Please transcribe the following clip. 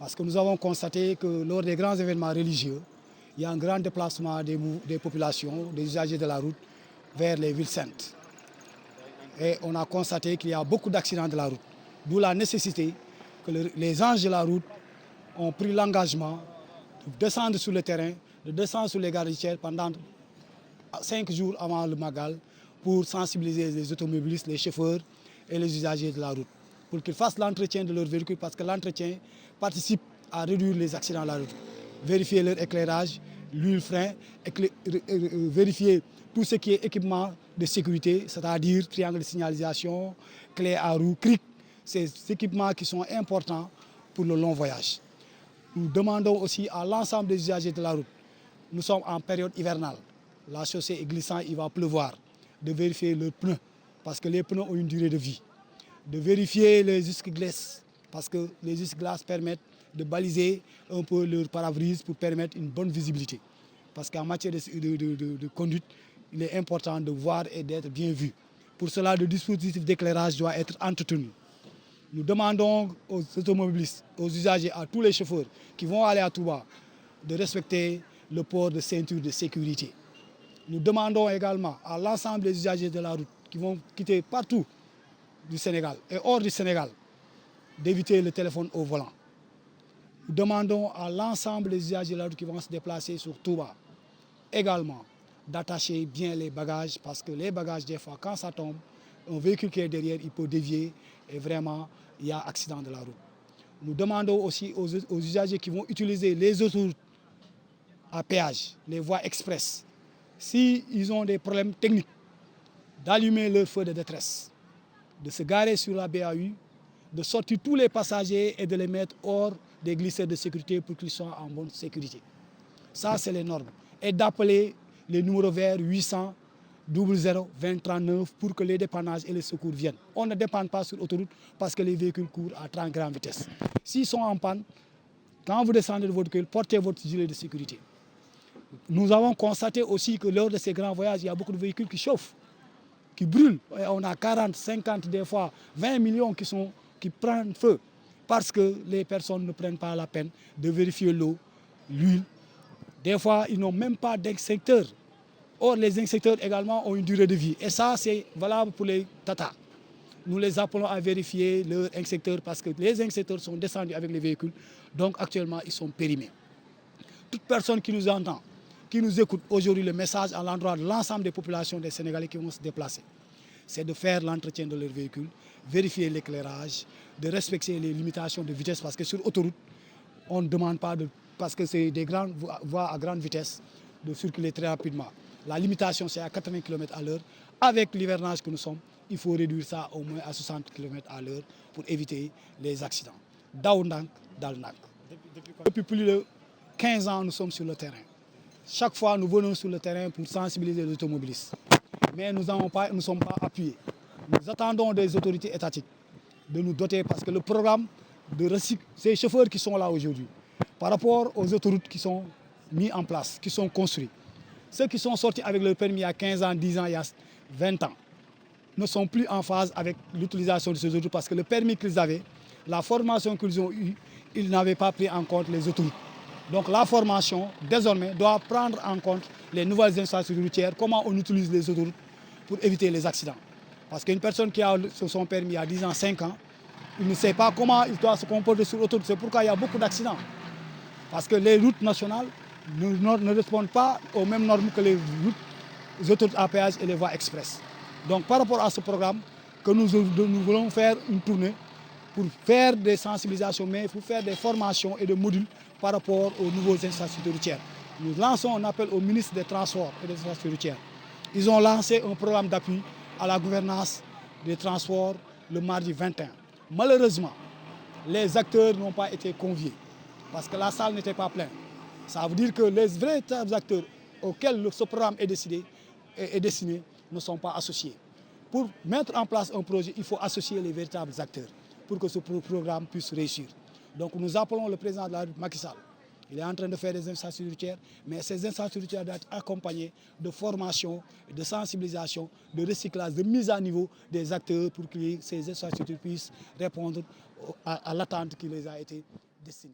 Parce que nous avons constaté que lors des grands événements religieux, il y a un grand déplacement des populations, des usagers de la route vers les villes saintes. Et on a constaté qu'il y a beaucoup d'accidents de la route. D'où la nécessité que les anges de la route ont pris l'engagement de descendre sur le terrain, de descendre sur les gares routières pendant 5 jours avant le Magal pour sensibiliser les automobilistes, les chauffeurs et les usagers de la route. Pour qu'ils fassent l'entretien de leur véhicule parce que l'entretien participe à réduire les accidents de la route. Vérifier leur éclairage, l'huile frein, vérifier tout ce qui est équipement de sécurité, c'est-à-dire triangle de signalisation, clé à roue, cric, ces équipements qui sont importants pour le long voyage. Nous demandons aussi à l'ensemble des usagers de la route, nous sommes en période hivernale, la chaussée est glissante, il va pleuvoir, de vérifier leurs pneus, parce que les pneus ont une durée de vie. De vérifier les essuie-glaces, parce que les essuie-glaces permettent de baliser un peu leur pare-brise pour permettre une bonne visibilité. Parce qu'en matière de conduite, il est important de voir et d'être bien vu. Pour cela, le dispositif d'éclairage doit être entretenu. Nous demandons aux automobilistes, aux usagers, à tous les chauffeurs qui vont aller à Touba de respecter le port de ceinture de sécurité. Nous demandons également à l'ensemble des usagers de la route qui vont quitter partout du Sénégal et hors du Sénégal d'éviter le téléphone au volant. Nous demandons à l'ensemble des usagers de la route qui vont se déplacer sur Touba également d'attacher bien les bagages parce que les bagages, des fois, quand ça tombe, un véhicule qui est derrière, il peut dévier et vraiment, il y a accident de la route. Nous demandons aussi aux usagers qui vont utiliser les autoroutes à péage, les voies express, s'ils ont des problèmes techniques, d'allumer leur feu de détresse, de se garer sur la BAU, de sortir tous les passagers et de les mettre hors des glisseurs de sécurité pour qu'ils soient en bonne sécurité. Ça, c'est les normes. Et d'appeler les numéros verts 800 00 20 39 pour que les dépannages et les secours viennent. On ne dépanne pas sur l'autoroute parce que les véhicules courent à 30 grandes vitesses. S'ils sont en panne, quand vous descendez de votre véhicule, portez votre gilet de sécurité. Nous avons constaté aussi que lors de ces grands voyages, il y a beaucoup de véhicules qui chauffent, qui brûlent. Et on a 40, 50, des fois 20 millions qui prennent feu parce que les personnes ne prennent pas la peine de vérifier l'eau, l'huile. Des fois, ils n'ont même pas d'inspecteur. Or, les inspecteurs également ont une durée de vie. Et ça, c'est valable pour les Tata. Nous les appelons à vérifier leurs inspecteurs parce que les inspecteurs sont descendus avec les véhicules. Donc, actuellement, ils sont périmés. Toute personne qui nous entend, qui nous écoute aujourd'hui, le message à l'endroit de l'ensemble des populations des Sénégalais qui vont se déplacer, c'est de faire l'entretien de leur véhicule, vérifier l'éclairage, de respecter les limitations de vitesse parce que sur autoroute, on ne demande pas, parce que c'est des grandes voies à grande vitesse, de circuler très rapidement. La limitation, c'est à 80 km à l'heure. Avec l'hivernage que nous sommes, il faut réduire ça au moins à 60 km à l'heure pour éviter les accidents. Daw ndank, dal ndank. Depuis plus de 15 ans, nous sommes sur le terrain. Chaque fois, nous venons sur le terrain pour sensibiliser les automobilistes. Mais nous ne sommes pas appuyés. Nous attendons des autorités étatiques de nous doter parce que le programme de recycle, c'est les chauffeurs qui sont là aujourd'hui. Par rapport aux autoroutes qui sont mises en place, qui sont construites. Ceux qui sont sortis avec leur permis il y a 15 ans, 10 ans, il y a 20 ans, ne sont plus en phase avec l'utilisation de ces autoroutes parce que le permis qu'ils avaient, la formation qu'ils ont eue, ils n'avaient pas pris en compte les autoroutes. Donc la formation, désormais, doit prendre en compte les nouvelles infrastructures routières, comment on utilise les autoroutes pour éviter les accidents. Parce qu'une personne qui a son permis il y a 10 ans, 5 ans, il ne sait pas comment il doit se comporter sur l'autoroute. C'est pourquoi il y a beaucoup d'accidents. Parce que les routes nationales ne répondent pas aux mêmes normes que les autoroutes à péage et les voies express. Donc par rapport à ce programme, que nous voulons faire une tournée pour faire des sensibilisations, mais pour faire des formations et des modules par rapport aux nouveaux infrastructures routières. Nous lançons un appel au ministre des Transports et des infrastructures routières. Ils ont lancé un programme d'appui à la gouvernance des transports le mardi 21. Malheureusement, les acteurs n'ont pas été conviés parce que la salle n'était pas pleine. Ça veut dire que les véritables acteurs auxquels ce programme est destiné ne sont pas associés. Pour mettre en place un projet, il faut associer les véritables acteurs pour que ce programme puisse réussir. Donc nous appelons le président de la République, Macky Sall. Il est en train de faire des infrastructures routières, mais ces infrastructures routières doivent être accompagnées de formation, de sensibilisation, de recyclage, de mise à niveau des acteurs pour que ces infrastructures puissent répondre à l'attente qui les a été destinée.